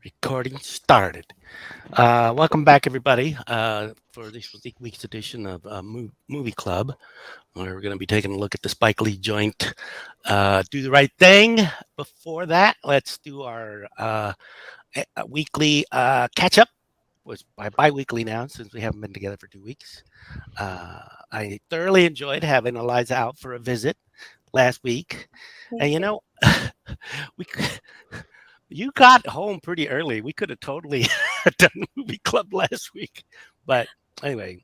Recording started. Welcome back, everybody, for this week's edition of Movie Club, where we're going to be taking a look at the Spike Lee joint, Do the Right Thing. Before that, let's do our weekly catch up. Was bi-weekly now since we haven't been together for 2 weeks. I thoroughly enjoyed having Eliza out for a visit last week, and Thank you. we you got home pretty early. We could have totally done movie club last week. But anyway,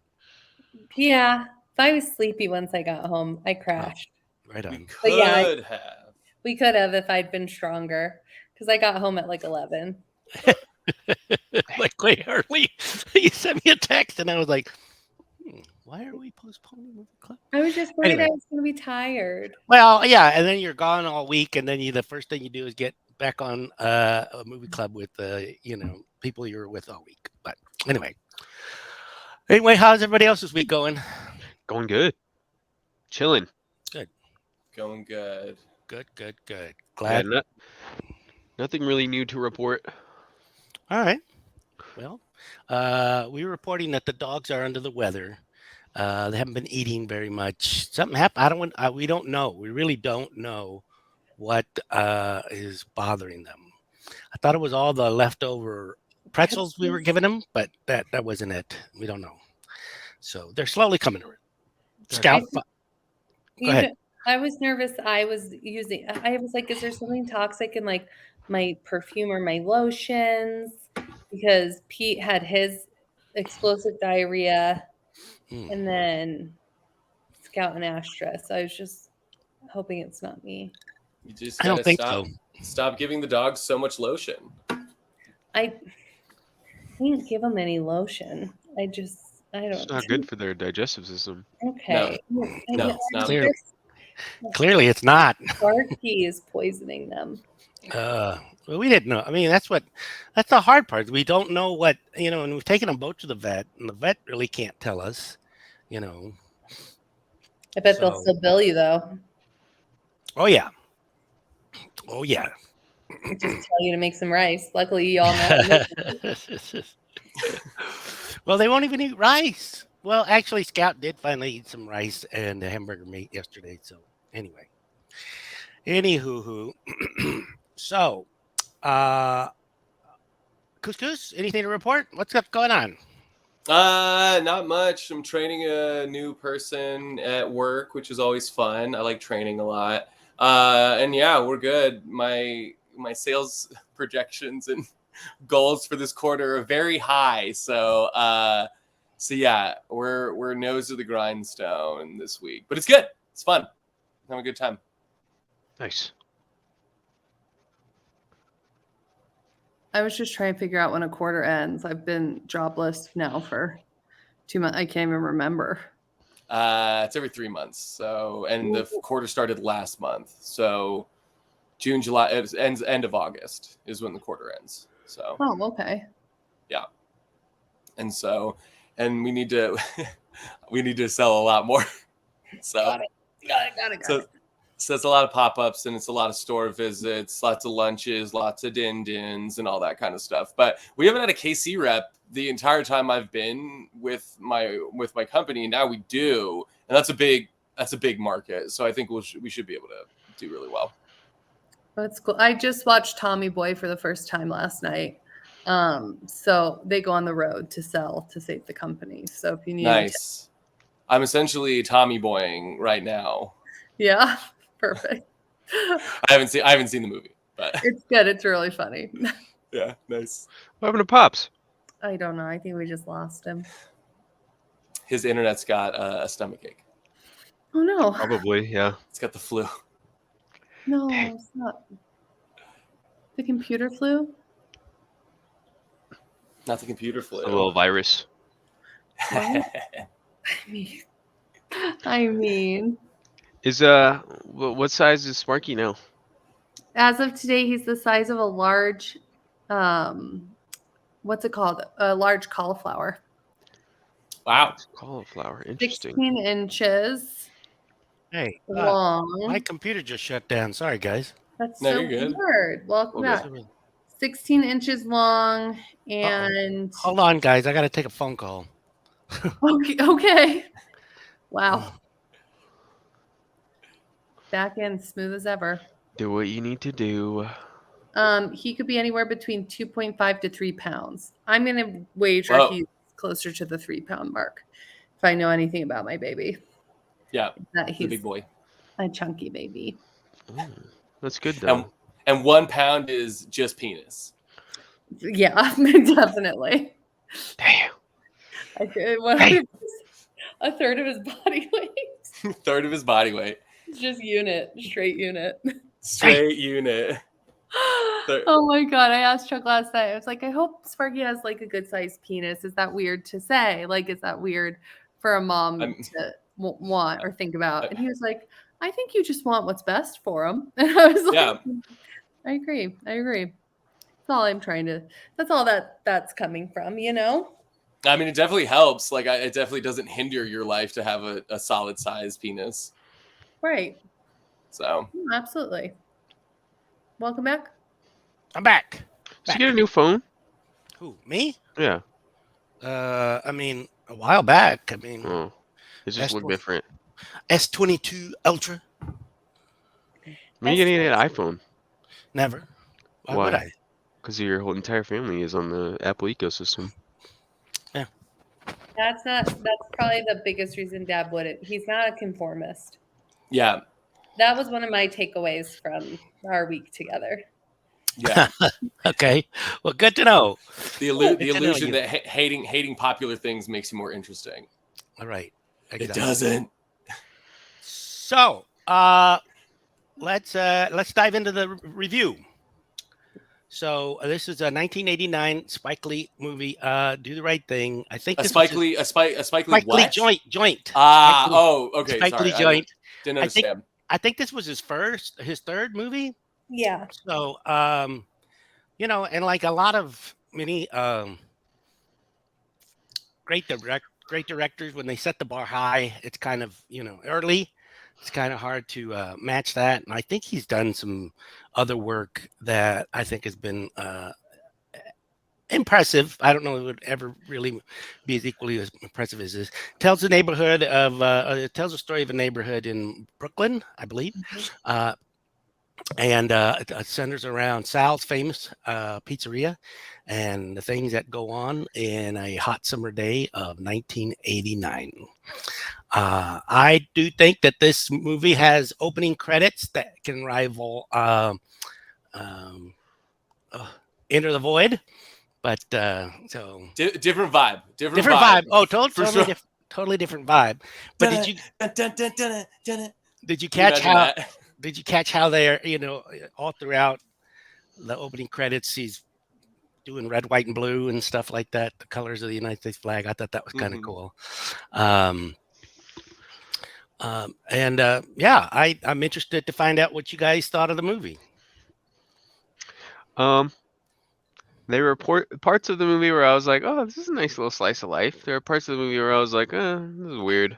Yeah, I was sleepy once I got home. I oh, crashed. right We on. But yeah, could have. we could have if I'd been stronger because I got home at like 11. Like way early. You sent me a text and I was like, why are we postponing movie club? I was just worried I Anyway, was going to be tired. well, yeah, and then you're gone all week, and then the first thing you do is get back on a movie club with people you were with all week. But anyway, how's everybody else's week going? Going good. Chilling. Good. Going good. Good. Yeah, Glad. nothing really new to report. All right. Well, we were reporting that the dogs are under the weather. They haven't been eating very much. Something happened. We don't know. We really don't know what is bothering them. I thought it was all the leftover pretzels we were giving them, but that wasn't it. We don't know. So they're slowly coming around. Scout. Go ahead. I was nervous. I was like, is there something toxic in like my perfume or my lotions? Because Pete had his explosive diarrhea and then Scout and Astra. So I was just hoping it's not me. You just I don't gotta think so. stop giving the dogs so much lotion. I didn't give them any lotion. I don't. It's not good for their digestive system. Okay. No, it's not. Clearly, it's not. Sparky is poisoning them. Well, we didn't know. I mean, that's the hard part. We don't know what, and we've taken them both to the vet, and the vet really can't tell us, I bet they'll still bill you though. Oh, yeah. Just tell you to make some rice. Luckily, you all know. Well, they won't even eat rice. Well, actually, Scout did finally eat some rice and hamburger meat yesterday. So, anyway. Anywho, so, Couscous, anything to report? What's up going on? Not much. I'm training a new person at work, which is always fun. I like training a lot. And yeah, we're good. My sales projections and goals for this quarter are very high. So yeah, we're nose to the grindstone this week. But it's good. It's fun. Have a good time. Nice. I was just trying to figure out when a quarter ends. I've been jobless now for 2 months. I can't even remember. It's every 3 months. So, and the quarter started last month. So June, July, it ends end of August is when the quarter ends. So, Oh, okay. yeah. And so, and we need to sell a lot more. So, Got it. So it's a lot of pop-ups and it's a lot of store visits, lots of lunches, lots of din-dins and all that kind of stuff. But we haven't had a KC rep the entire time I've been with my company. And now we do, and that's a big market. So I think we should be able to do really well. That's cool. I just watched Tommy Boy for the first time last night. So they go on the road to sell to save the company. So if you need Nice. I'm essentially Tommy Boying right now. Yeah, perfect. I haven't seen the movie, but It's good. It's really funny. yeah, nice. What happened to Pops? I don't know. I think we just lost him. His internet's got a stomach ache. Oh no. Probably, yeah. It's got the flu. No, Dang. it's not. The computer flu? Not the computer flu. A little virus. I mean, Is what size is Sparky now? as of today, he's the size of a large, what's it called? A large cauliflower. Wow. Cauliflower. Interesting. 16 inches Hey, long. my computer just shut down. Sorry, guys. That's No, so you're good. weird. Welcome Okay. back. 16 inches long, and Hold on, guys. I got to take a phone call. okay. Wow. Back end smooth as ever. Do what you need to do. He could be anywhere between 2.5 to 3 pounds. I'm gonna wager Whoa. he's closer to the 3 pound mark. If I know anything about my baby, Yeah, that he's a he's big boy. a chunky baby. That's good though. And 1 pound is just penis. Yeah, definitely. Damn. A third of his body weight. Third of his body weight. Just straight unit. Straight unit. Oh my god! I asked Chuck last night. I was like, I hope Sparky has like a good sized penis. Is that weird to say? Like, is that weird for a mom to want or think about? And he was like, I think you just want what's best for him. And I was like, Yeah. I agree. That's all I'm trying to. That's all that's coming from. I mean, it definitely helps. Like, it definitely doesn't hinder your life to have a solid sized penis. Right. So Absolutely. Welcome back. I'm back. Did you get a new phone? Who? Me? Yeah. I mean, a while back. I mean, Oh, it just looked different. S22 Ultra. When are you gonna get an iPhone? Never. Why would I? Because your whole entire family is on the Apple ecosystem. That's probably the biggest reason Dad wouldn't. He's not a conformist. yeah, That was one of my takeaways from our week together. yeah. Okay. Well, good to know. The Good to know illusion you. that hating popular things makes you more interesting. All right. It doesn't. So, let's dive into the review. So this is a 1989 Spike Lee movie. Do the Right Thing. I think A this Spike was Lee Spike Lee what? joint. Ah, Spike Lee- oh, okay. Spike Sorry, Lee joint. Didn't I think- understand. I think this was his third movie. Yeah. So, and like a lot of many great directors, when they set the bar high, it's kind of early. It's kind of hard to match that, and I think he's done some other work that I think has been impressive. I don't know if it would ever really be as equally as impressive as this. Tells the neighborhood of it tells a story of a neighborhood in Brooklyn, I believe. And it centers around Sal's famous pizzeria and the things that go on in a hot summer day of 1989. I do think that this movie has opening credits that can rival Enter the Void, but so Different vibe. different vibe. Oh, totally sure. totally different vibe. But did you catch how? Did you catch how they're, all throughout the opening credits, he's doing red, white, and blue and stuff like that, the colors of the United States flag. I thought that was kind of cool. I'm interested to find out what you guys thought of the movie. There were parts of the movie where I was like, oh, this is a nice little slice of life. There were parts of the movie where I was like, this is weird.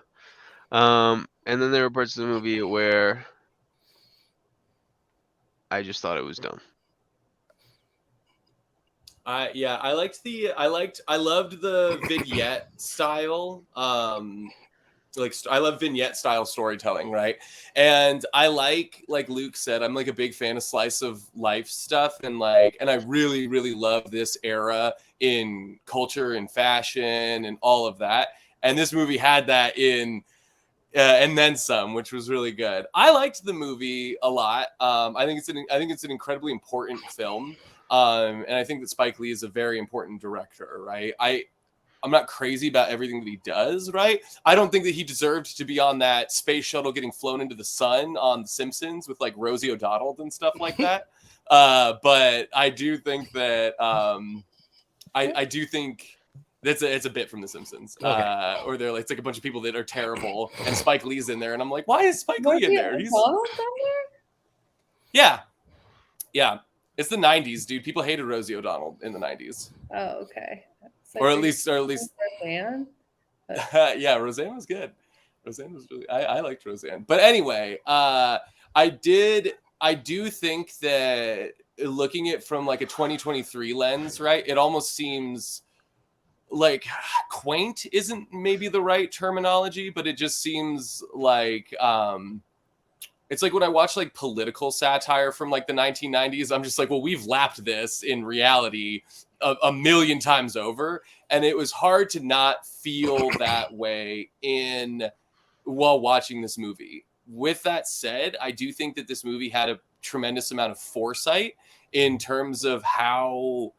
And then there were parts of the movie where I just thought it was dumb. I loved the vignette style. I love vignette style storytelling, right? And I like Luke said, I'm like a big fan of slice of life stuff, and I really, really love this era in culture and fashion and all of that. And this movie had that in and then some, which was really good. I liked the movie a lot. I think it's an incredibly important film. And I think that Spike Lee is a very important director, right? I'm not crazy about everything that he does, right? I don't think that he deserved to be on that space shuttle getting flown into the sun on The Simpsons with Rosie O'Donnell and stuff like that. But I do think that I do think it's a bit from The Simpsons, Okay. or they're it's like a bunch of people that are terrible, and Spike Lee's in there, and I'm like, why is Spike Lee in there? Yeah. It's the 90s, dude. People hated Rosie O'Donnell in the 90s. Oh, okay. Or at least Roseanne? yeah, Roseanne was good. Roseanne was really I liked Roseanne. But anyway, I did I do think that looking at from like a 2023 lens, right, it almost seems like quaint isn't maybe the right terminology, but it just seems like it's like when I watch like political satire from like the 1990s, I'm just like, well, we've lapped this in reality a million times over, and it was hard to not feel that way in while watching this movie. With that said, I do think that this movie had a tremendous amount of foresight in terms of how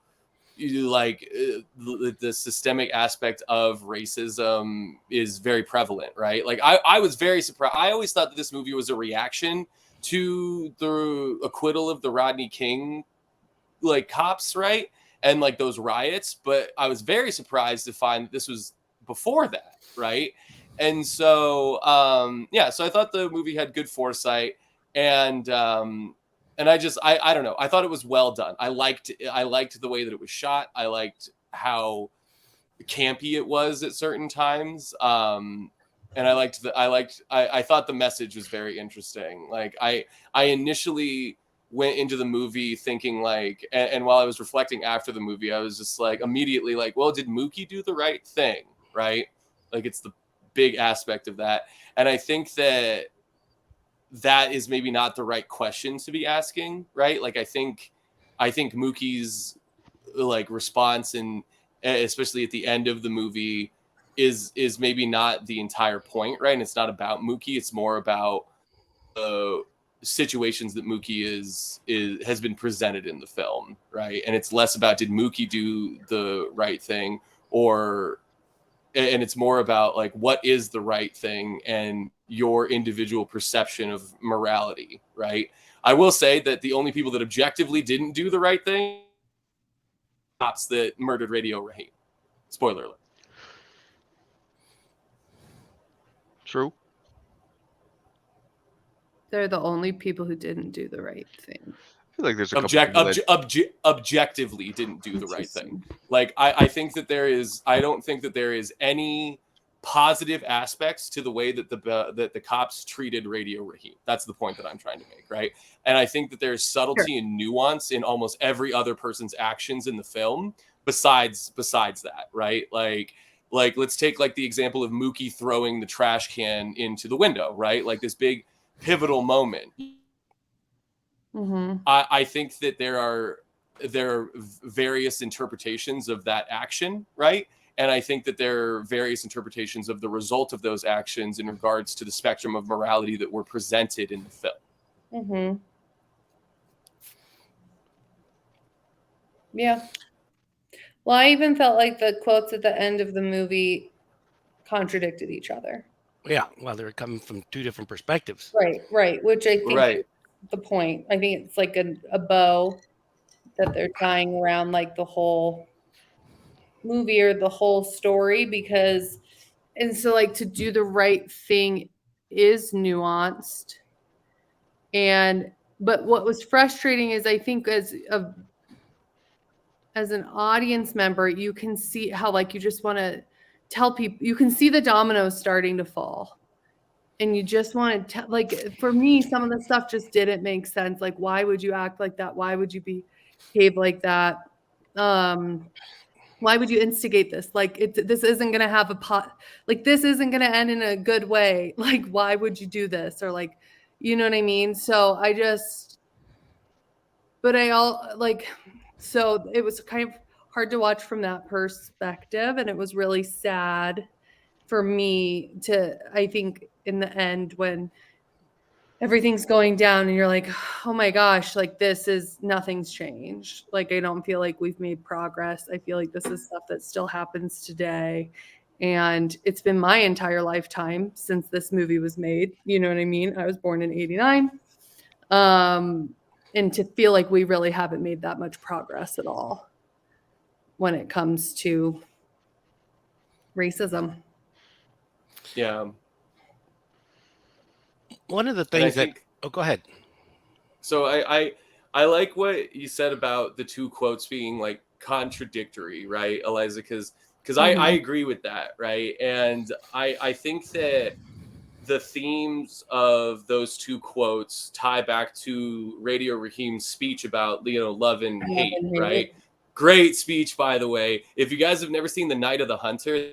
the systemic aspect of racism is very prevalent, right? Like I was very surprised. I always thought that this movie was a reaction to the acquittal of the Rodney King like cops, right? And like those riots, but I was very surprised to find that this was before that, right? And so so I thought the movie had good foresight, and I don't know. I thought it was well done. I liked the way that it was shot. I liked how campy it was at certain times. And I thought the message was very interesting. Like I initially went into the movie thinking like, and while I was reflecting after the movie, I was just like immediately like, well, did Mookie do the right thing? Right? Like it's the big aspect of that. And I think that is maybe not the right question to be asking, right? Like I think Mookie's like response, and especially at the end of the movie, is maybe not the entire point, right? And it's not about Mookie. It's more about the situations that Mookie has been presented in the film, right? And it's less about did Mookie do the right thing, and it's more about like what is the right thing and your individual perception of morality, right? I will say that the only people that objectively didn't do the right thing, cops that murdered Radio Raheem. Spoiler alert. True. They're the only people who didn't do the right thing. I feel like there's a couple objectively didn't do the right thing. Like I think that I don't think that there is any positive aspects to the way that the cops treated Radio Raheem. That's the point that I'm trying to make, right? And I think that there's subtlety and nuance in almost every other person's actions in the film besides that, right? Like let's take like the example of Mookie throwing the trash can into the window, right? Like this big pivotal moment. Mm-hmm. I think that there are various interpretations of that action, right? And I think that there are various interpretations of the result of those actions in regards to the spectrum of morality that were presented in the film. Mm-hmm. Yeah. Well, I even felt like the quotes at the end of the movie contradicted each other. Yeah, well, they're coming from two different perspectives. Right. Which I think is the point. I think it's like a bow that they're tying around like the whole movie or the whole story, because and so like to do the right thing is nuanced. But what was frustrating is I think as an audience member, you can see how like you just want to tell people, you can see the dominoes starting to fall. And you just want to like, for me, some of the stuff just didn't make sense. Like, why would you act like that? Why would you behave like that? Why would you instigate this? Like, this isn't going to have this isn't going to end in a good way. Like, why would you do this? Or like, you know what I mean? So so it was kind of hard to watch from that perspective. And it was really sad for me I think in the end when everything's going down and you're like, oh my gosh, like nothing's changed. Like, I don't feel like we've made progress. I feel like this is stuff that still happens today. And it's been my entire lifetime since this movie was made. You know what I mean? I was born in 89. And to feel like we really haven't made that much progress at all when it comes to racism. Yeah. One of the things go ahead. So I like what you said about the two quotes being like contradictory, right, Eliza? Because I agree with that, right? And I think that the themes of those two quotes tie back to Radio Raheem's speech about, love and hate, right? Great speech, by the way. If you guys have never seen The Night of the Hunter,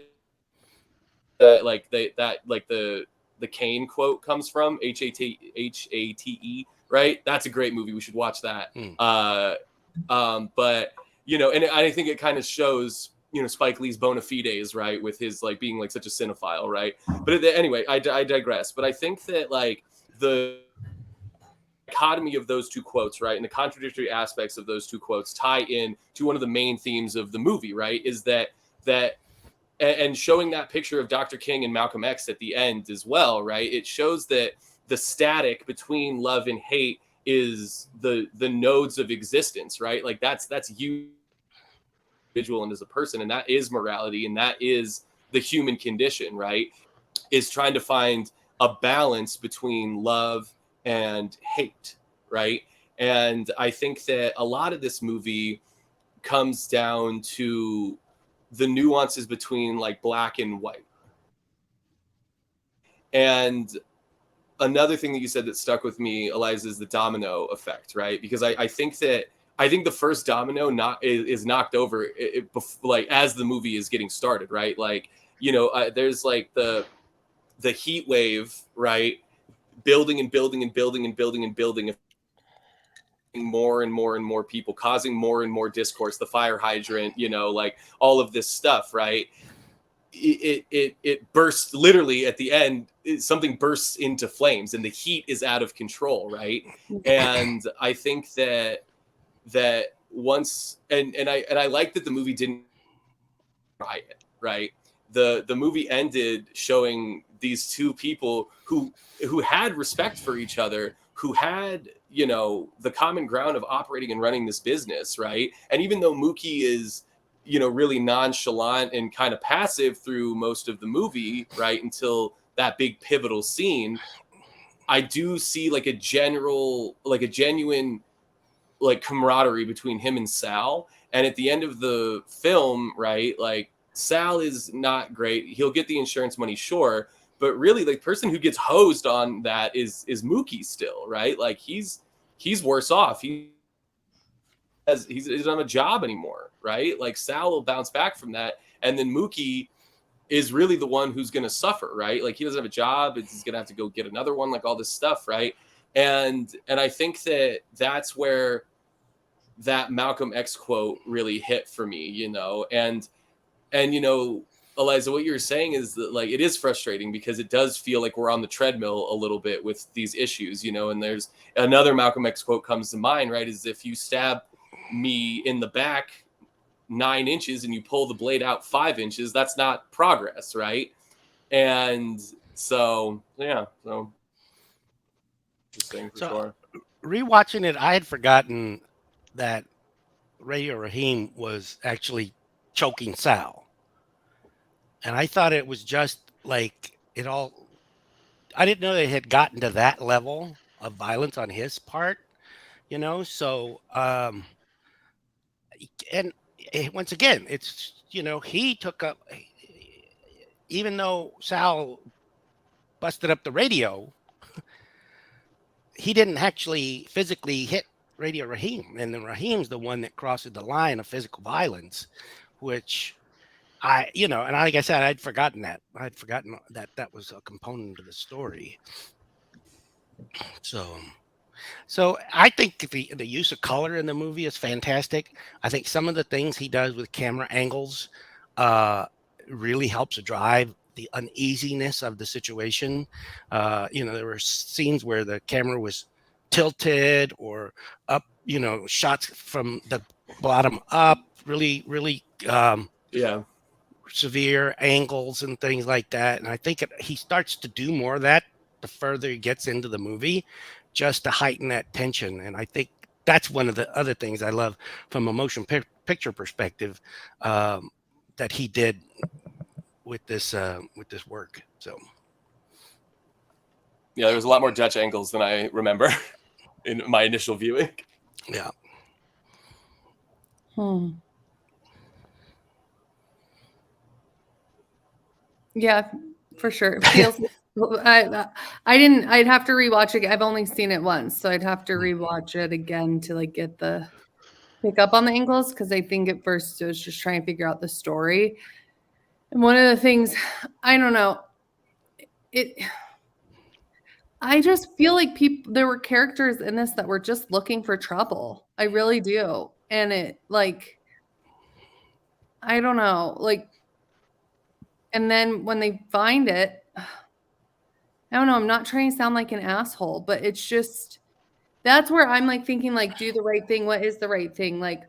the Kane quote comes from Hate, right? That's a great movie. We should watch that. But and I think it kind of shows Spike Lee's bona fides, right, with his being such a cinephile, right? But anyway, I digress. But I think that the dichotomy of those two quotes, right, and the contradictory aspects of those two quotes tie in to one of the main themes of the movie, right? Is that and showing that picture of Dr. King and Malcolm X at the end as well, right? It shows that the static between love and hate is the nodes of existence, right? That's you individual and as a person, and that is morality, and that is the human condition, right? Is trying to find a balance between love and hate, right? And I think that a lot of this movie comes down to the nuances between black and white. And another thing that you said that stuck with me, Eliza, is the domino effect, right? Because I think the first domino is knocked over as the movie is getting started, right? There's the heat wave, right? Building and building and building and building and building, more and more and more people, causing more and more discourse, the fire hydrant, all of this stuff, right? It bursts literally at the end. Something bursts into flames and the heat is out of control, right? And I think that once and I like that the movie didn't riot, right? The movie ended showing these two people who had respect for each other, who had the common ground of operating and running this business, right? And even though Mookie is really nonchalant and kind of passive through most of the movie, right, until that big pivotal scene, I do see a genuine camaraderie between him and Sal. And at the end of the film, right, Sal is not great. He'll get the insurance money, sure, but really the person who gets hosed on that is Mookie still, right? He's worse off. He doesn't have a job anymore, right? Sal will bounce back from that, and then Mookie is really the one who's going to suffer, right? He doesn't have a job. He's going to have to go get another one, all this stuff, right? And I think that's where that Malcolm X quote really hit for me, and Eliza, what you're saying is that it is frustrating because it does feel like we're on the treadmill a little bit with these issues, and there's another Malcolm X quote comes to mind, right? Is if you stab me in the back 9 inches and you pull the blade out 5 inches, that's not progress, right? And so interesting for sure. Rewatching it, I had forgotten that Radio Raheem was actually choking Sal. And I thought it was just I didn't know they had gotten to that level of violence on his part, so, and once again, it's, he took up, even though Sal busted up the radio, he didn't actually physically hit Radio Raheem. And then Raheem's the one that crosses the line of physical violence, which and like I said, I'd forgotten that. I'd forgotten that was a component of the story. So I think the use of color in the movie is fantastic. I think some of the things he does with camera angles really helps drive the uneasiness of the situation. There were scenes where the camera was tilted or up, shots from the bottom up, really severe angles and things like that. And I think he starts to do more of that the further he gets into the movie, just to heighten that tension. And I think that's one of the other things I love from a motion picture perspective that he did with this work. So yeah, there was a lot more Dutch angles than I remember in my initial viewing. Yeah. Yeah, for sure. It feels I didn't. I'd have to rewatch it. I've only seen it once, so I'd have to rewatch it again to like get the pick up on the angles because I think at first it was just trying to figure out the story. And one of the things, I don't know, I just feel like there were characters in this that were just looking for trouble. I really do. And it like, I don't know, like, and then when they find it, I don't know, I'm not trying to sound like an asshole, but it's just, that's where I'm like thinking like, do the right thing. What is the right thing? Like,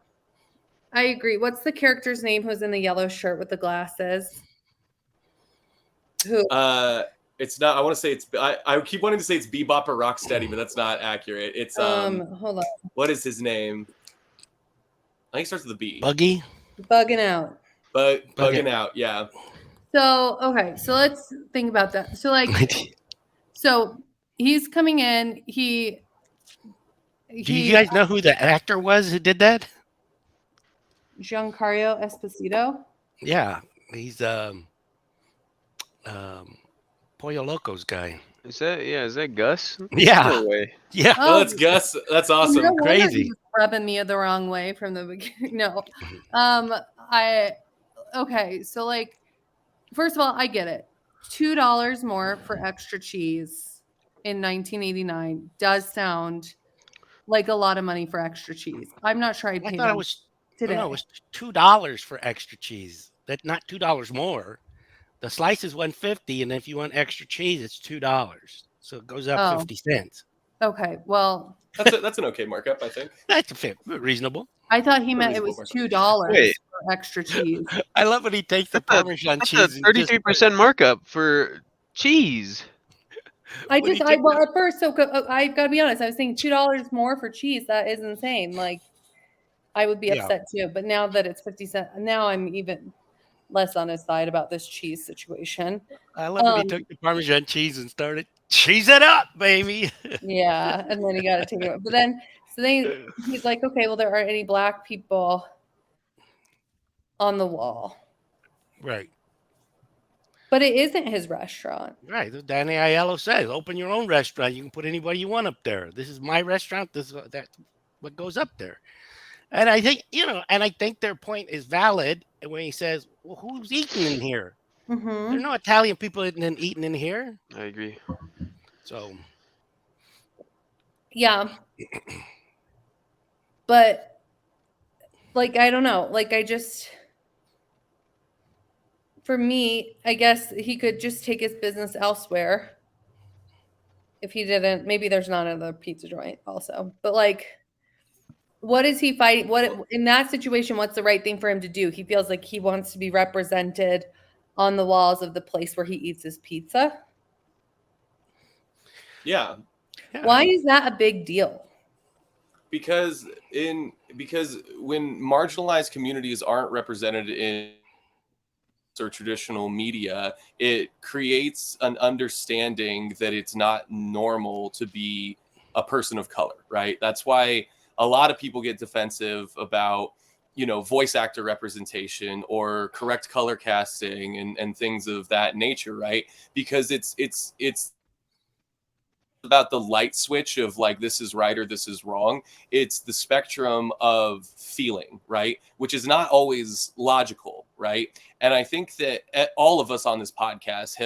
I agree. What's the character's name who's in the yellow shirt with the glasses? Who? It's not. I want to say it's. I keep wanting to say it's Bebop or Rocksteady, but that's not accurate. It's Hold on. What is his name? I think it starts with a B. Buggy. Bugging out. Bugging out. Yeah. So okay, so let's think about that. So like, so he's coming in. Do you guys know who the actor was who did that? Giancarlo Esposito. Yeah, he's Pollo Loco's guy. Is that Gus? Yeah. No way. Yeah. Oh, that's Gus. That's awesome. No wonder Crazy. he was rubbing me the wrong way from the beginning. No, okay. So like, first of all, I get it. $2 more for extra cheese in 1989 does sound like a lot of money for extra cheese. I'm not sure I'd I pay thought that it was today. No, it was $2 for extra cheese. That not $2 more. The slice is $1.50, and if you want extra cheese, it's $2. So it goes up 50 cents. Okay, well, That's an okay markup, I think. That's reasonable. I thought he meant it was $2 Wait. for extra cheese. I love when he takes the Parmesan That's cheese. a 33% markup for cheese. At first, I've got to be honest. I was thinking $2 more for cheese. That is insane. Like, I would be upset too. But now that it's 50 cents, now I'm even less on his side about this cheese situation. I love when he took the Parmesan cheese and started cheese it up, baby. Yeah, and then he got to take it. But then he's like, okay, well, there aren't any black people on the wall. Right. But it isn't his restaurant. Right. Danny Aiello says, open your own restaurant. You can put anybody you want up there. This is my restaurant. That's what goes up there. And I think, I think their point is valid when he says, well, who's eating in here? Mm-hmm. There are no Italian people eating in here. I agree. So. Yeah. But, like, I don't know. Like, for me, I guess he could just take his business elsewhere. If he didn't, maybe there's not another pizza joint also. But like, what is he fighting? In that situation, what's the right thing for him to do? He feels like he wants to be represented on the walls of the place where he eats his pizza. Yeah. Why is that a big deal? Because when marginalized communities aren't represented in or traditional media, it creates an understanding that it's not normal to be a person of color, right? That's why a lot of people get defensive about, voice actor representation or correct color casting and things of that nature, right? Because it's about the light switch of like, this is right or this is wrong. It's the spectrum of feeling, right? Which is not always logical, right? And I think that all of us on this podcast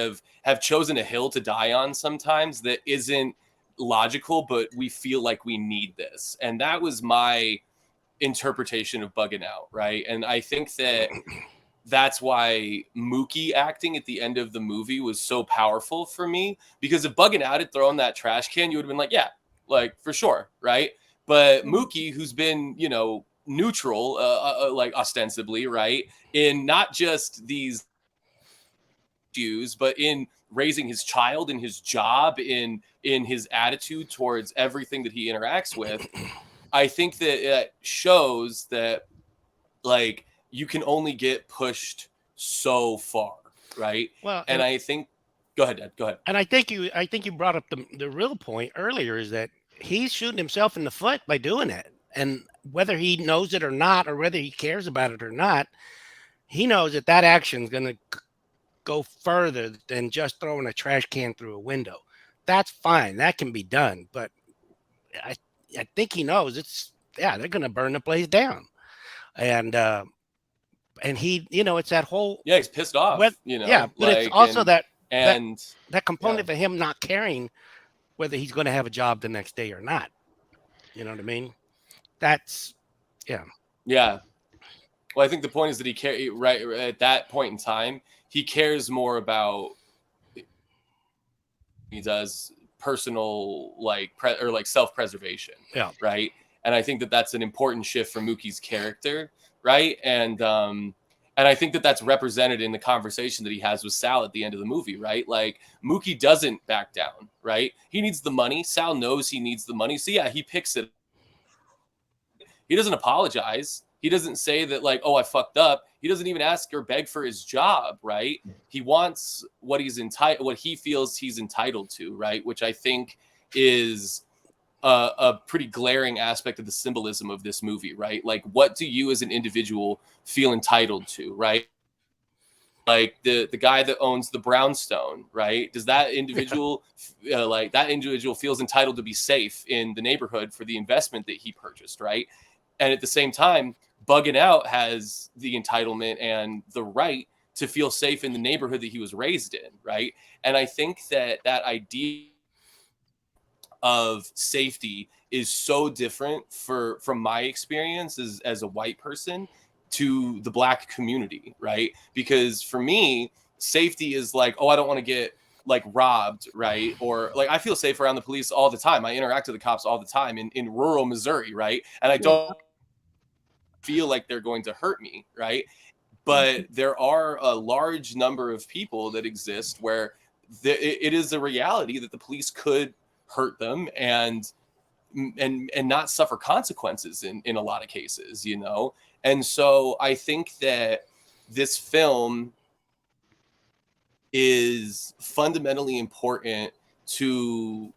have chosen a hill to die on sometimes that isn't logical, but we feel like we need this. And that was my interpretation of Bugging Out, right? And I think that's why Mookie acting at the end of the movie was so powerful for me, because if Bugging Out had thrown that trash can, you would have been like, yeah, like for sure, right? But Mookie, who's been, neutral, like ostensibly, right, in not just these issues, but in raising his child, in his job, in his attitude towards everything that he interacts with, I think that it shows that, like, you can only get pushed so far, right? Well, and I think, go ahead, Dad. Go ahead. And I think you brought up the real point earlier, is that he's shooting himself in the foot by doing it. And whether he knows it or not, or whether he cares about it or not, he knows that action is going to go further than just throwing a trash can through a window. That's fine. That can be done. But I, I think he knows they're going to burn the place down. And he, it's that whole, Yeah, he's pissed off, but it's also that component of him not caring whether he's going to have a job the next day or not. You know what I mean? That's, yeah. Well, I think the point is that right at that point in time, he cares more about he does personal self-preservation. Yeah. Right. And I think that that's an important shift for Mookie's character. Right. And I think that that's represented in the conversation that he has with Sal at the end of the movie. Right. Like Mookie doesn't back down. Right. He needs the money. Sal knows he needs the money. So, yeah, he picks it. He doesn't apologize. He doesn't say that like, oh, I fucked up. He doesn't even ask or beg for his job, right? He wants what he feels he's entitled to, right? Which I think is a pretty glaring aspect of the symbolism of this movie, right? Like, what do you as an individual feel entitled to, right? Like the guy that owns the brownstone, right? Does that individual feels entitled to be safe in the neighborhood for the investment that he purchased, right? And at the same time, Bugging Out has the entitlement and the right to feel safe in the neighborhood that he was raised in, right? And I think that idea of safety is so different from my experience as a white person to the Black community, right? Because for me, safety is like, oh, I don't want to get like robbed, right? Or like I feel safe around the police all the time. I interact with the cops all the time in rural Missouri, right? And I don't feel like they're going to hurt me, right? But there are a large number of people that exist where it is a reality that the police could hurt them and not suffer consequences in a lot of cases, you know? And so I think that this film is fundamentally important to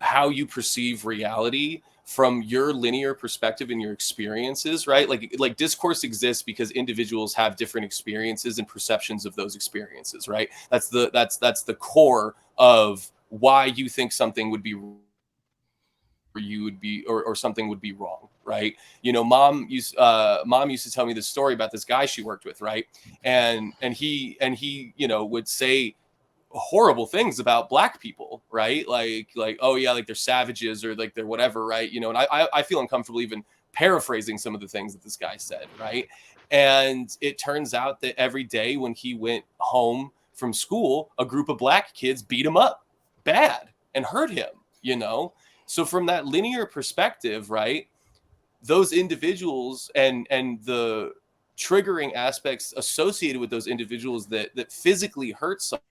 how you perceive reality from your linear perspective and your experiences, right? Like discourse exists because individuals have different experiences and perceptions of those experiences, right? That's the core of why you think something would be or something would be wrong, right? You know, mom used to tell me this story about this guy she worked with, right? And he would say horrible things about Black people, right? Like oh yeah, like they're savages or like they're whatever, right? You know, and I feel uncomfortable even paraphrasing some of the things that this guy said, right? And it turns out that every day when he went home from school, a group of Black kids beat him up bad and hurt him, you know? So from that linear perspective, right, those individuals and the triggering aspects associated with those individuals that physically hurt someone,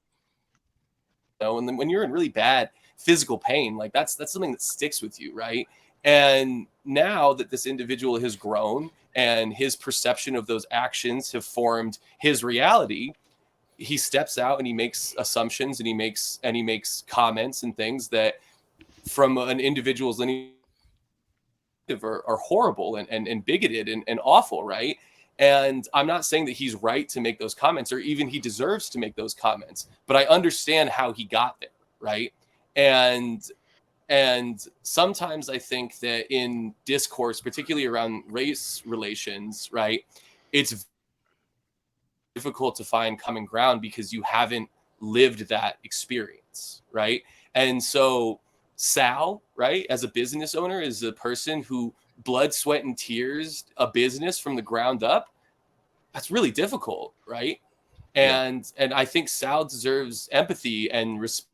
you know, and then when you're in really bad physical pain, like that's something that sticks with you, right? And now that this individual has grown and his perception of those actions have formed his reality, he steps out and he makes assumptions and he makes comments and things that from an individual's lineage are horrible and bigoted and awful, right? And I'm not saying that he's right to make those comments or even he deserves to make those comments, but I understand how he got there, right? And sometimes I think that in discourse, particularly around race relations, right, it's difficult to find common ground because you haven't lived that experience, right? And so Sal, right, as a business owner, is a person who blood, sweat, and tears a business from the ground up. That's really difficult, right? And I think Sal deserves empathy and respect.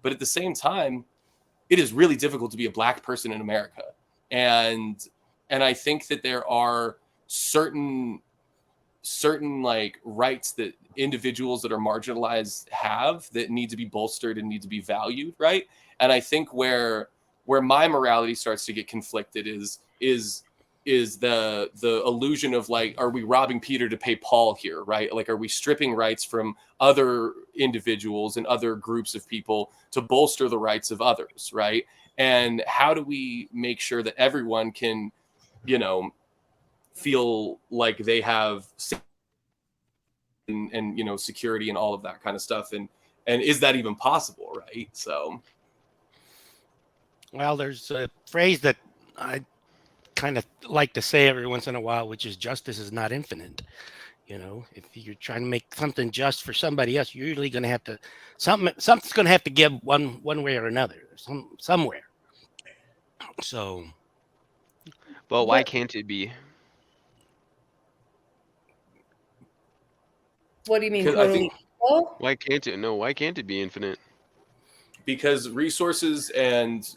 But at the same time, it is really difficult to be a Black person in America. And I think that there are certain like rights that individuals that are marginalized have that need to be bolstered and need to be valued, right? And I think where my morality starts to get conflicted is the illusion of like, are we robbing Peter to pay Paul here, right? Like, are we stripping rights from other individuals and other groups of people to bolster the rights of others, right? And how do we make sure that everyone can, you know, feel like they have and security and all of that kind of stuff. And is that even possible, right? So, well, there's a phrase that I kind of like to say every once in a while, which is justice is not infinite. If you're trying to make something just for somebody else, you're usually going to have to something's going to have to give one way or another, somewhere. So, Well, why can't it be? What do you mean? 'Cause I Totally think- equal? Why can't it? No, why can't it be infinite? because resources and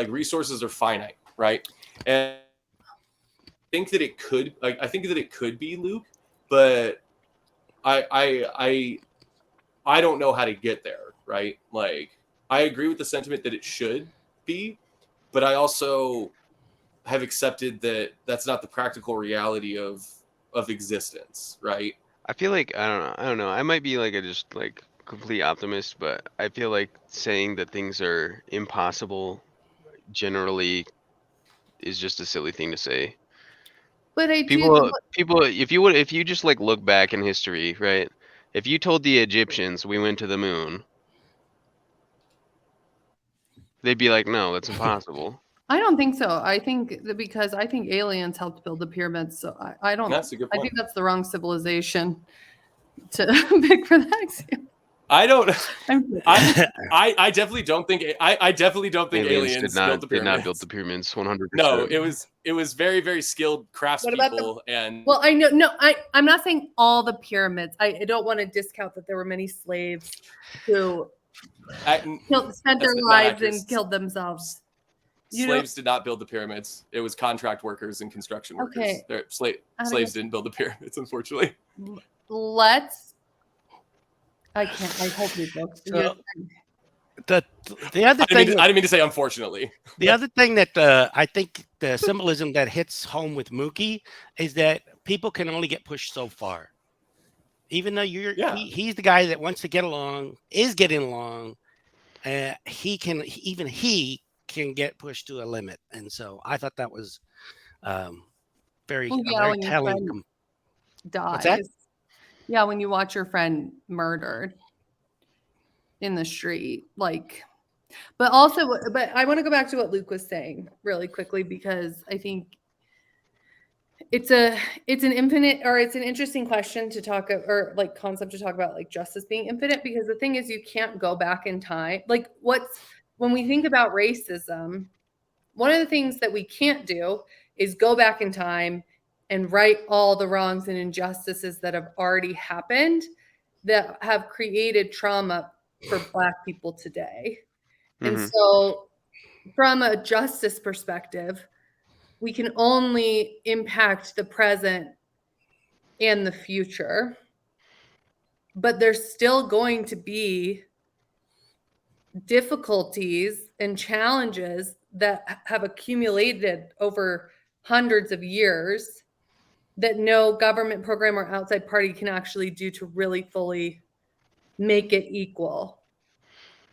resources are finite, right? And I think that it could be, Luke, but I don't know how to get there, right? Like, I agree with the sentiment that it should be, but I also have accepted that that's not the practical reality of existence, right? I feel like I don't know. I might be like a just like complete optimist, but I feel like saying that things are impossible generally is just a silly thing to say. But I People, if you just like look back in history, right? If you told the Egyptians we went to the moon, they'd be like, no, that's impossible. I don't think so. I think that because I think aliens helped build the pyramids. So I don't. That's a good I point. think that's the wrong civilization to pick for that example. I don't. I'm kidding. I definitely don't think. I definitely don't think aliens did built the not pyramids. build the pyramids 100%. No, it was very, very skilled What about craftspeople, and Well, I know. No, I'm not saying all the pyramids. I don't want to discount that there were many slaves who spent their That's not lives accurate. and killed themselves. You slaves did not build the pyramids. It was contract workers and construction workers. Okay. Slaves didn't build the pyramids, unfortunately. Let's. I can't. I hope you both. So- the other I thing, didn't mean to say unfortunately. the other thing that I think the symbolism that hits home with Mookie is that people can only get pushed so far. Even though he's the guy that wants to get along, is getting along, he can get pushed to a limit. And so I thought that was very Well, yeah, very when your telling. friend What's that? dies. Yeah, when you watch your friend murdered in the street, like, but I want to go back to what Luke was saying really quickly, because I think it's an interesting question to talk, or like concept to talk about, like justice being infinite, because the thing is, you can't go back in time. Like, when we think about racism, one of the things that we can't do is go back in time and right all the wrongs and injustices that have already happened that have created trauma for Black people today. And so from a justice perspective, we can only impact the present and the future, but there's still going to be difficulties and challenges that have accumulated over hundreds of years that no government program or outside party can actually do to really fully make it equal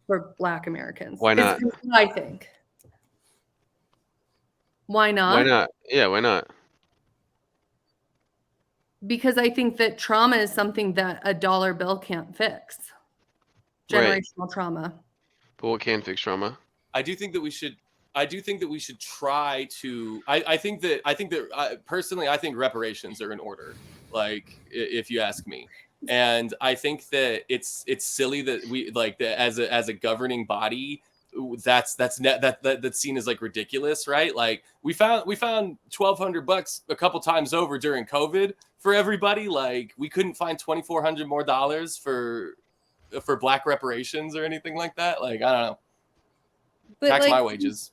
for Black Americans. Why not? Is what I think. Why not? Why not? Yeah, why not? Because I think that trauma is something that a dollar bill can't fix. Right. Generational trauma. But what can fix trauma? I do think that we should try to. I think that personally, I think reparations are in order. Like, if you ask me, and I think that it's silly that we like that as a governing body. That's seen as like ridiculous, right? Like, we found $1,200 a couple times over during COVID for everybody. Like, we couldn't find $2,400 more for Black reparations or anything like that. Like, I don't know. But Tax like, my wages.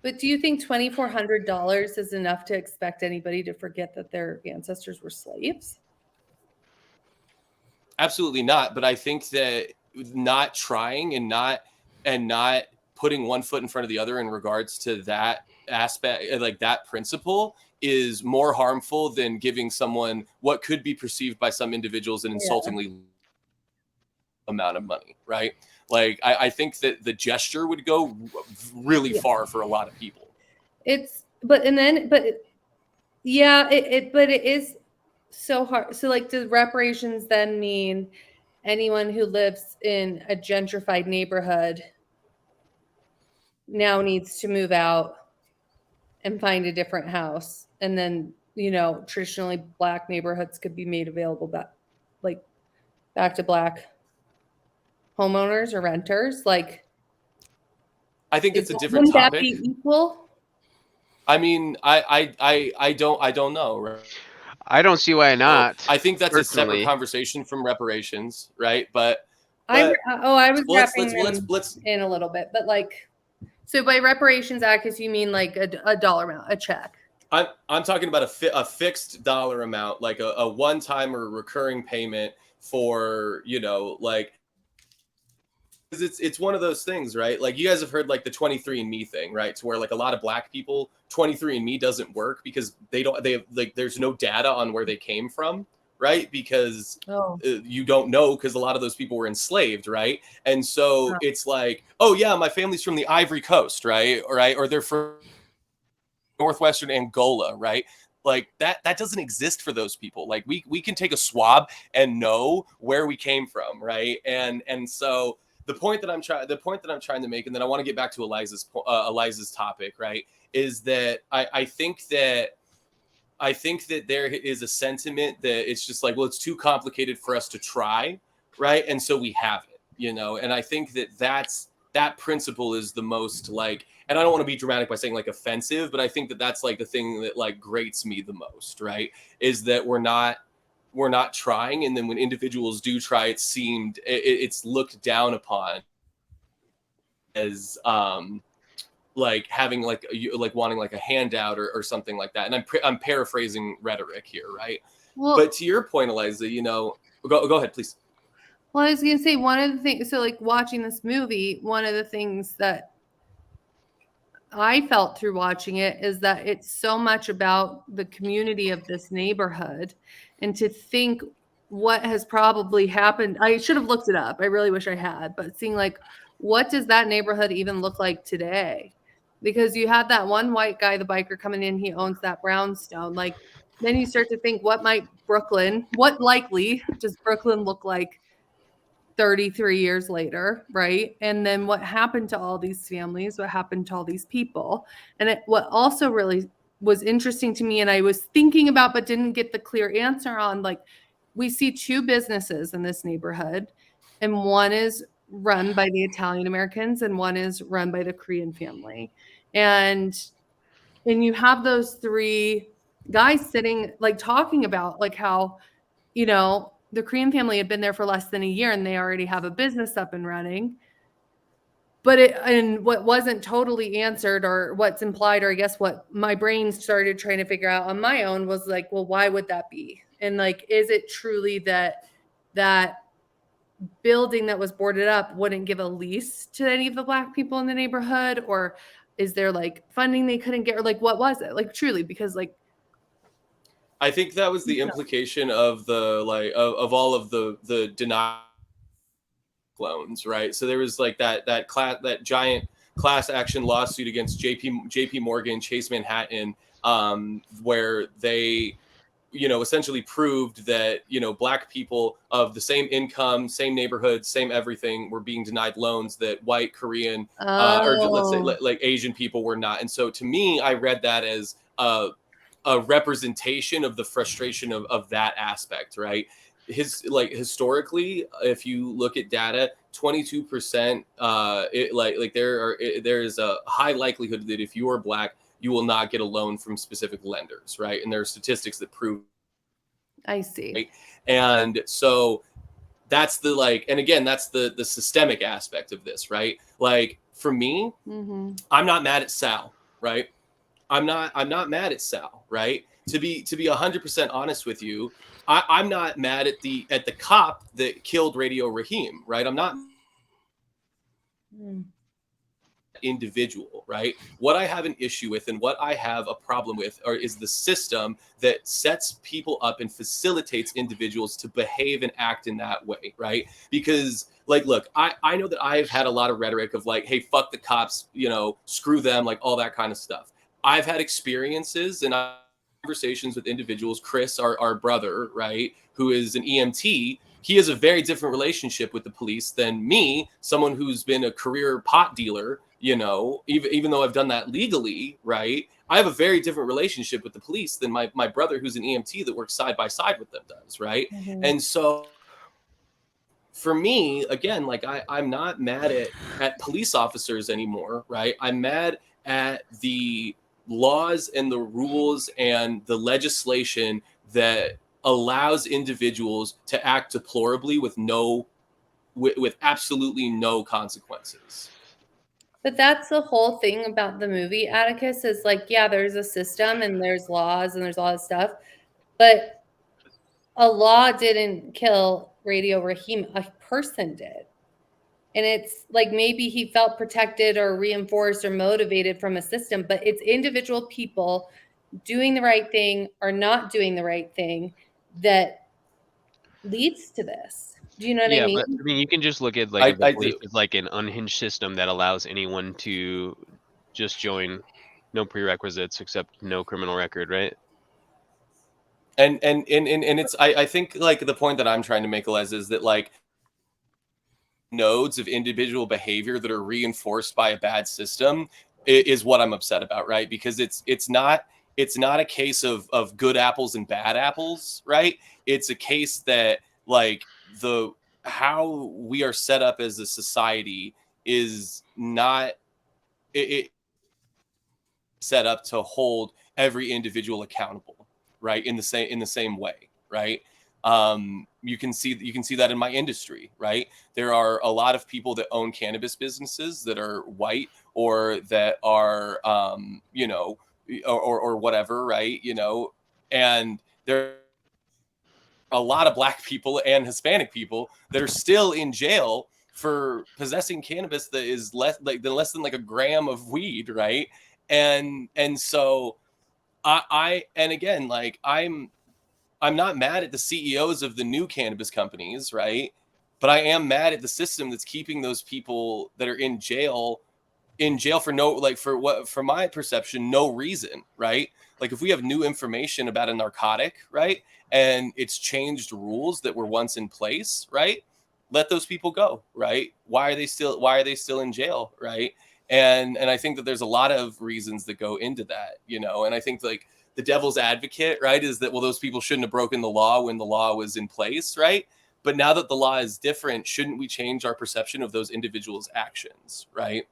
But do you think $2,400 is enough to expect anybody to forget that their ancestors were slaves? Absolutely not. But I think that not trying and not putting one foot in front of the other in regards to that aspect, like that principle, is more harmful than giving someone what could be perceived by some individuals an insultingly amount of money, right? Like, I think that the gesture would go really far for a lot of people. It is so hard. So like, does reparations then mean anyone who lives in a gentrified neighborhood now needs to move out and find a different house? And then, you know, traditionally Black neighborhoods could be made available back to Black homeowners or renters. Like, I think it's a different wouldn't that topic. be equal? I mean, I don't know, right? I don't see why not. I think that's a personally. separate conversation from reparations, right? But I was let's wrapping them let's in a little bit, but like, so by reparations act, is you mean like a dollar amount, a check? I'm talking about a fixed dollar amount, like a one-time or recurring payment for, you know, like, because it's one of those things, right? Like, you guys have heard like the 23andMe thing, right? To where like a lot of Black people, 23andMe doesn't work because they have like, there's no data on where they came from, right? Because you don't know, because a lot of those people were enslaved, right? And so it's like, oh yeah, my family's from the Ivory Coast, right? Or they're from Northwestern Angola, right? Like that doesn't exist for those people. Like we can take a swab and know where we came from, right? And so the point that I'm trying to make, and then I want to get back to Eliza's topic, right, is that I think that there is a sentiment that it's just like, well, it's too complicated for us to try, right? And so we have it, you know. And I think that principle is the most like, and I don't want to be dramatic by saying like offensive, but I think that that's like the thing that like grates me the most, right? Is that we're not trying, and then when individuals do try, it's looked down upon as like having like wanting like a handout or something like that. And I'm paraphrasing rhetoric here, right? Well, but to your point, Eliza, you know, go ahead, please. Well, I was gonna say, one of the things, so like watching this movie, one of the things that I felt through watching it is that it's so much about the community of this neighborhood, and to think what has probably happened. I should have looked it up. I really wish I had, but seeing like, what does that neighborhood even look like today? Because you had that one white guy, the biker, coming in, he owns that brownstone. Like, then you start to think, what likely does Brooklyn look like 33 years later, right? And then what happened to all these families? What happened to all these people? And what also really was interesting to me, and I was thinking about but didn't get the clear answer on, like, we see two businesses in this neighborhood, and one is run by the Italian Americans and one is run by the Korean family. And you have those three guys sitting, like, talking about like how, you know, the Korean family had been there for less than a year and they already have a business up and running. But and what wasn't totally answered, or what's implied, or I guess what my brain started trying to figure out on my own, was like, well, why would that be? And like, is it truly that building that was boarded up wouldn't give a lease to any of the Black people in the neighborhood? Or is there like funding they couldn't get? Or like, what was it? Like, truly, because like, I think that was the implication of the like of all of the denial loans, right? So there was like that giant class action lawsuit against JP Morgan, Chase Manhattan, where they, you know, essentially proved that, you know, Black people of the same income, same neighborhood, same everything were being denied loans that white, Korean, or let's say like Asian people were not. And so to me, I read that as a representation of the frustration of that aspect, right? Historically, if you look at data, 22%, there is a high likelihood that if you are Black, you will not get a loan from specific lenders, right? And there are statistics that prove. I see. Right? And so that's the like, and again, that's the systemic aspect of this, right? Like for me, I'm not mad at Sal, right? I'm not mad at Sal, right? To be 100% honest with you, I'm not mad at the cop that killed Radio Raheem, right? I'm not individual, right? What I have an issue with and what I have a problem with is the system that sets people up and facilitates individuals to behave and act in that way, right? Because like, look, I know that I've had a lot of rhetoric of like, hey, fuck the cops, you know, screw them, like all that kind of stuff. I've had experiences and conversations with individuals. Chris, our brother, right, who is an EMT, he has a very different relationship with the police than me, someone who's been a career pot dealer, you know, even though I've done that legally, right? I have a very different relationship with the police than my brother, who's an EMT that works side by side with them, does, right? Mhm. And so for me, again, like I'm not mad at police officers anymore, right? I'm mad at the laws and the rules and the legislation that allows individuals to act deplorably with absolutely no consequences. But that's the whole thing about the movie Atticus is like, yeah, there's a system and there's laws and there's all this stuff, but a law didn't kill Radio Raheem. A person did. And it's like maybe he felt protected or reinforced or motivated from a system, but it's individual people doing the right thing or not doing the right thing that leads to this. Do you know what I mean? But I mean, you can just look at like I the police do. as like an unhinged system that allows anyone to just join, no prerequisites except no criminal record, right? And it's I think like the point that I'm trying to make, Les, is that like nodes of individual behavior that are reinforced by a bad system is what I'm upset about, right? Because it's not a case of good apples and bad apples, right? It's a case that like the how we are set up as a society is not it set up to hold every individual accountable, right? In the same way, right? You can see that in my industry, right? There are a lot of people that own cannabis businesses that are white or that are you know, or whatever, right? You know, and there are a lot of black people and Hispanic people that are still in jail for possessing cannabis that is less than like a gram of weed, right? And so I and again, like I'm not mad at the CEOs of the new cannabis companies, right? But I am mad at the system that's keeping those people that are in jail for no, like, for my perception, no reason, right? Like if we have new information about a narcotic, right, and it's changed rules that were once in place, right, let those people go, right? Why are they still in jail, right? And I think that there's a lot of reasons that go into that, you know. And I think like the devil's advocate, right, is that, well, those people shouldn't have broken the law when the law was in place, right? But now that the law is different, shouldn't we change our perception of those individuals' actions, right?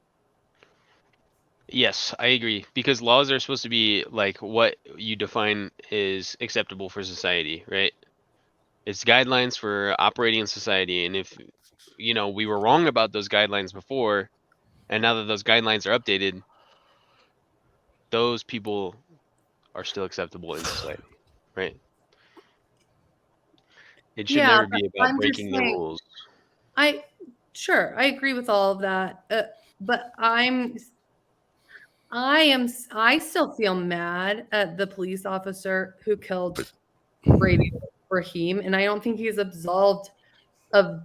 Yes, I agree. Because laws are supposed to be like what you define is acceptable for society, right? It's guidelines for operating in society. And if, you know, we were wrong about those guidelines before, and now that those guidelines are updated, those people are still acceptable in society, right? It should Yeah, never but be about I'm just breaking the saying, rules. I agree with all of that, but I still feel mad at the police officer who killed Brady Raheem, and I don't think he's absolved of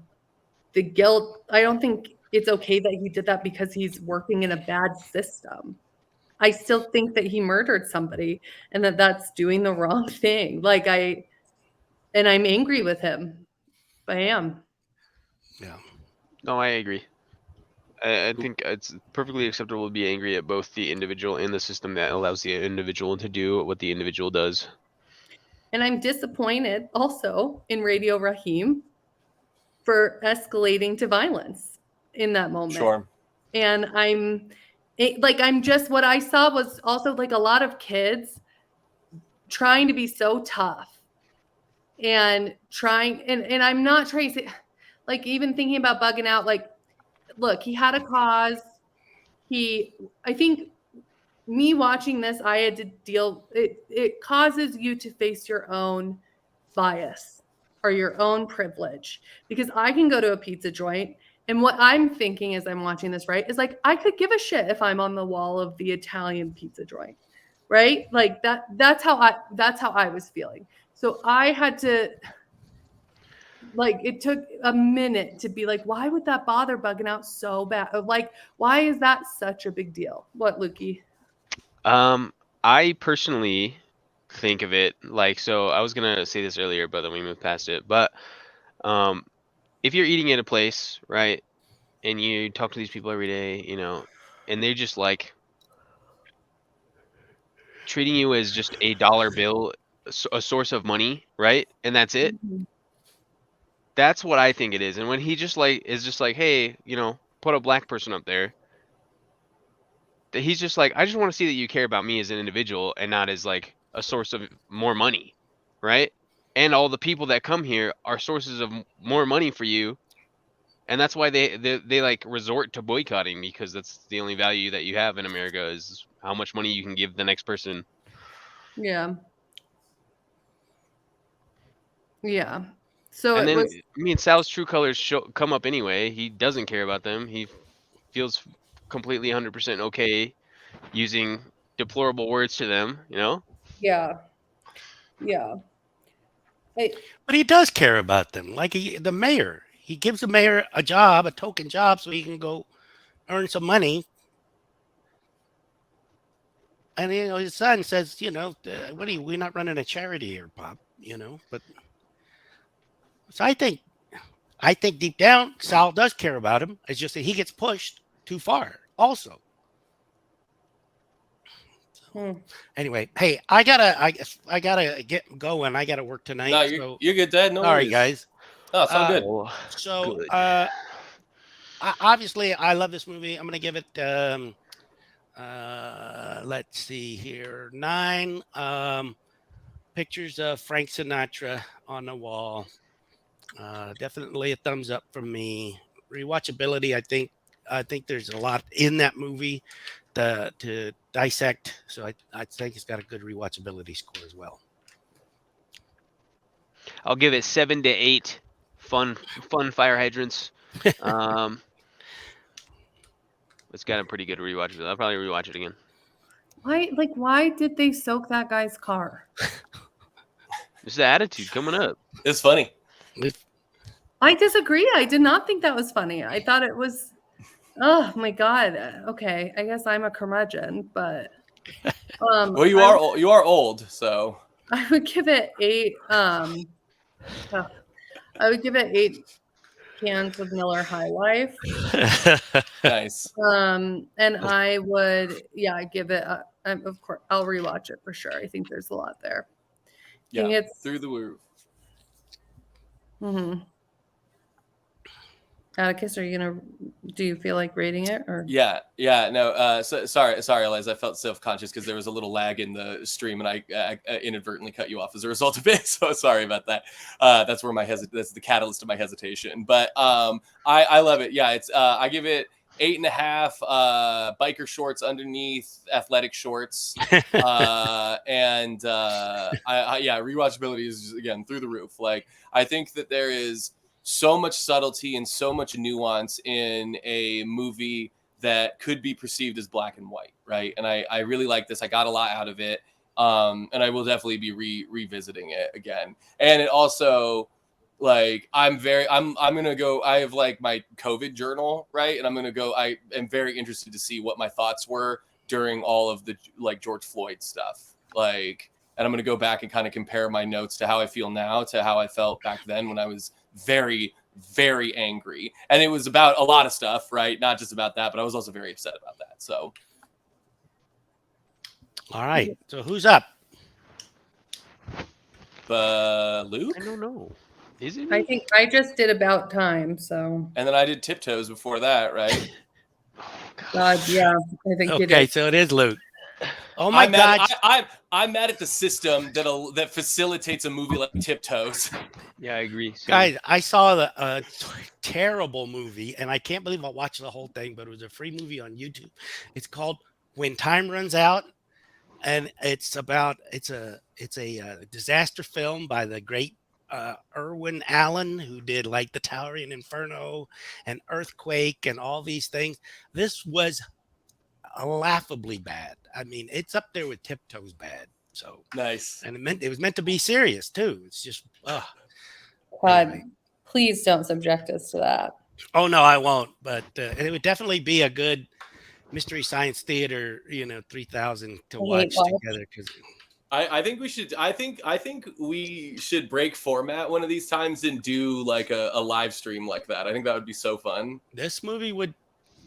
the guilt. I don't think it's okay that he did that because he's working in a bad system. I still think that he murdered somebody and that that's doing the wrong thing. And I'm angry with him. I am. Yeah. No, I agree. I think it's perfectly acceptable to be angry at both the individual and the system that allows the individual to do what the individual does. And I'm disappointed also in Radio Raheem for escalating to violence in that moment. Sure. And what I saw was also like a lot of kids trying to be so tough and and I'm not trying to say, like, even thinking about bugging out, like, look, he had a cause. I think me watching this, I had to it causes you to face your own bias or your own privilege, because I can go to a pizza joint and what I'm thinking as I'm watching this, right, is like, I could give a shit if I'm on the wall of the Italian pizza joint, right? Like that's how I was feeling. So I had to, like, it took a minute to be like, why would that bother bugging out so bad? Like, why is that such a big deal? What, Lukey? I personally think of it like, so I was gonna say this earlier, but then we moved past it. But if you're eating at a place, right, and you talk to these people every day, you know, and they're just like treating you as just a dollar bill, a source of money, right, and that's it. Mhm. That's what I think it is. And when he just like is just like, hey, you know, put a black person up there, that he's just like, I just want to see that you care about me as an individual and not as like a source of more money, right? And all the people that come here are sources of more money for you, and that's why they like resort to boycotting, because that's the only value that you have in America is how much money you can give the next person. Yeah. Yeah. So And it then was I mean, Sal's true colors come up anyway. He doesn't care about them. He feels completely 100% okay using deplorable words to them, you know? Yeah. Yeah. But he does care about them. Like the mayor, he gives the mayor a job, a token job, so he can go earn some money. And you know, his son says, you know, what are you? We're not running a charity here, Pop. You know, but so I think deep down, Sal does care about him. It's just that he gets pushed too far. Also, Hmm. anyway, hey, I gotta get going. I gotta work tonight. No, So you're good, Dad. No sorry, worries. guys. Oh, it's all good. Oh, So good. obviously, I love this movie. I'm gonna give it. Let's see here, 9. Pictures of Frank Sinatra on the wall. Definitely a thumbs up from me. Rewatchability, I think there's a lot in that movie to dissect. So I think it's got a good rewatchability score as well. I'll give it 7 to 8 fun fire hydrants. It's got a pretty good rewatchability. I'll probably rewatch it again. why did they soak that guy's car? It's the attitude coming up. It's funny. I disagree. I did not think that was funny. I thought it was, oh my God. Okay. I guess I'm a curmudgeon, but Well, you are old, so I would give it 8. I would give it 8 cans of Miller High Life. nice. And I would, give it. Of course, I'll rewatch it for sure. I think there's a lot there. I think Yeah, it's through the roof. Mm-hmm. Atticus, do you feel like rating it or? Yeah, no. Sorry, Eliza. I felt self-conscious because there was a little lag in the stream, and I inadvertently cut you off as a result of it. So sorry about that. That's where that's the catalyst of my hesitation. But I love it. Yeah, it's I give it 8.5. Biker shorts underneath athletic shorts, and rewatchability is again through the roof. Like I think that there is so much subtlety and so much nuance in a movie that could be perceived as black and white, right? And I really like this. I got a lot out of it, and I will definitely be revisiting it again. And it also, like, I'm gonna go. I have like my COVID journal, right? And I'm gonna go. I am very interested to see what my thoughts were during all of the like George Floyd stuff, like. And I'm going to go back and kind of compare my notes to how I feel now to how I felt back then when I was very, very angry. And it was about a lot of stuff, right? Not just about that, but I was also very upset about that. So. All right. So who's up? Luke? I don't know. Is it? I think I just did About Time. So. And then I did Tiptoes before that, right? God, yeah. I think you Okay, did. so it is Luke. Oh my God! I'm mad at the system that facilitates a movie like Tiptoes. Yeah, I agree. Guys, I saw the terrible movie, and I can't believe I watched the whole thing. But it was a free movie on YouTube. It's called When Time Runs Out, and it's a disaster film by the great Irwin Allen, who did like The Towering Inferno and Earthquake and all these things. This was laughably bad. I mean, it's up there with Tiptoes bad. So Nice. And it was meant to be serious too. It's just God, anyway. please don't subject us to that. Oh no, I won't. But it would definitely be a good Mystery Science Theater, 3000 to watch together. Because I think we should. I think we should break format one of these times and do like a live stream like that. I think that would be so fun. This movie would.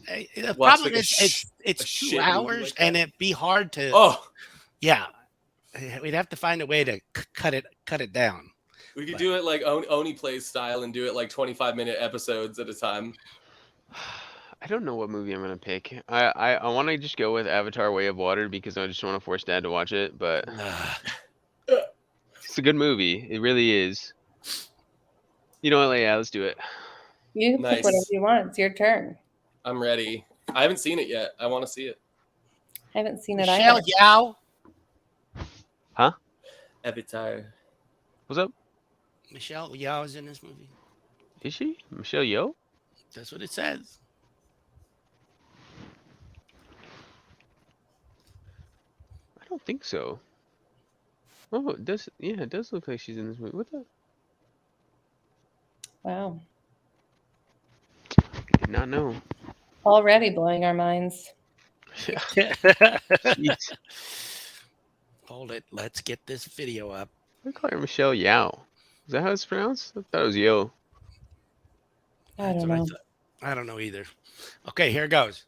The Watch, problem like, is a it's 2 shit movie hours, like and that. it'd be hard to. Oh, Yeah, we'd have to find a way to cut it down. we could do it like Oni Plays style and do it like 25-minute episodes at a time. I don't know what movie I'm gonna pick. I want to just go with Avatar: Way of Water because I just want to force Dad to watch it. But it's a good movie. It really is. You know what? Yeah, let's do it. You can pick Nice. whatever you want. It's your turn. I'm ready. I haven't seen it yet. I want to see it. I haven't seen it Michelle either. Yao. Avatar. What's up? Michelle Yao is in this movie. Is she Michelle Yeoh? That's what it says. I don't think so. Oh, it does. Yeah, it does look like she's in this movie. What the? Wow. Did not know. Already blowing our minds. Jeez. Hold it. Let's get this video up. I call her Michelle Yao. Is that how it's pronounced? I thought it was Yo. I That's don't what know. thought. I don't know either. Okay, here it goes.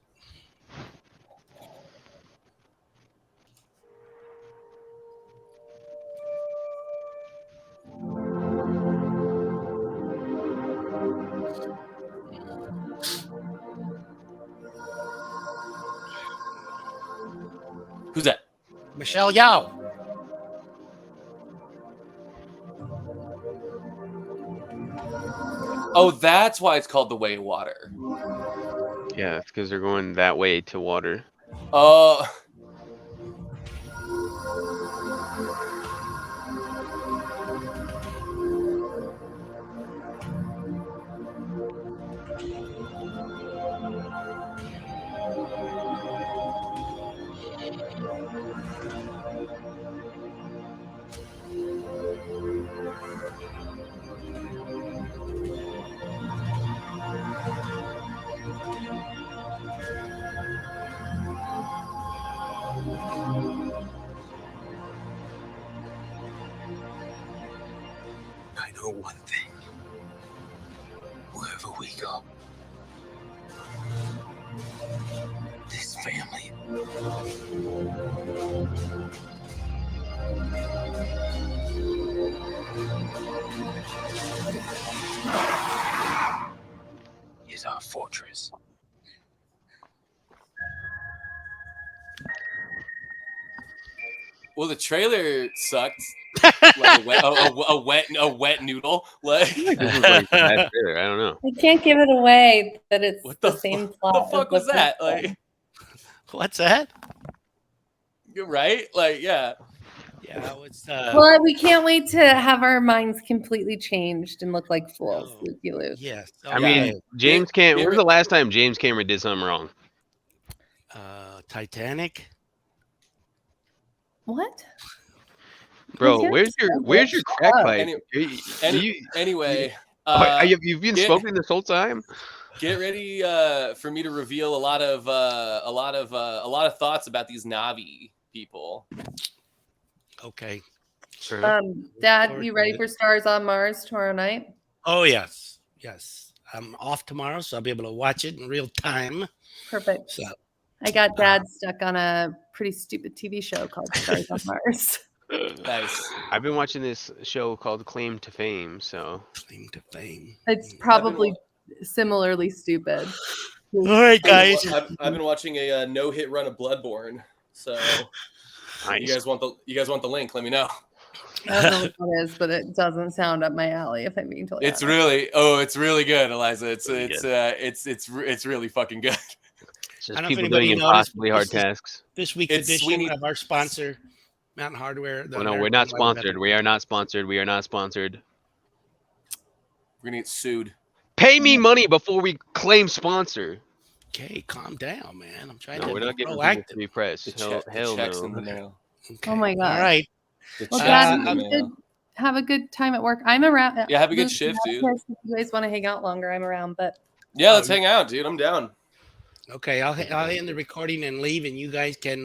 Who's that? Michelle Yao. Oh, that's why it's called The Way of Water. Yeah, it's because they're going that way to water. Oh. I know one thing. Wherever we go, this family is our fortress. Well, the trailer sucked. Like a wet noodle. Like This is like bad trailer, I don't know. I can't give it away that it's What the the same fu- plot. the as fuck was that? first Like, one. What's that? you're right? Like, yeah. Yeah, it's Well, we can't wait to have our minds completely changed and look like fools. Oh. Loopy loop. yes. I Yeah. mean, James Cameron. Get When's rid- the last time James Cameron did something wrong? Titanic. What? Bro, James where's your Cameron, crack shut up. pipe? Anyway, You've been get- smoking this whole time? get ready for me to reveal a lot of thoughts about these Navi people. Okay. Dad, you ready for Stars on Mars tomorrow night? Oh yes, yes. I'm off tomorrow, so I'll be able to watch it in real time. Perfect. So I got Dad stuck on a pretty stupid TV show called Stars on Mars. Nice. I've been watching this show called Claim to Fame, so claim to fame. It's probably similarly stupid. All right, guys. I've been watching a no-hit run of Bloodborne. So nice. you guys want the link? Let me know. I don't know what that is, but it doesn't sound up my alley. If I'm being totally It's honest. really good, Eliza. It's really fucking good. It's I just don't know if people anybody doing noticed, impossibly hard this is- tasks. This week's It's edition Sweeney- of our sponsor, Mountain Hardware. Oh, no, we're not sponsored. We are not sponsored. We are not sponsored. We're gonna get sued. Pay me money before we claim sponsor. Okay, calm down, man. I'm trying No, to we're be not giving people proactive. free press. The Hell checks no. in the mail. Okay. Oh my God. All right. The Well, checks Dad, in the mail. have a good time at work. I'm around. Yeah, have a good Luke, shift, of dude. course, If you guys want to hang out longer, I'm around. But Yeah, let's hang out, dude. I'm down. Okay, I'll end the recording and leave, and you guys can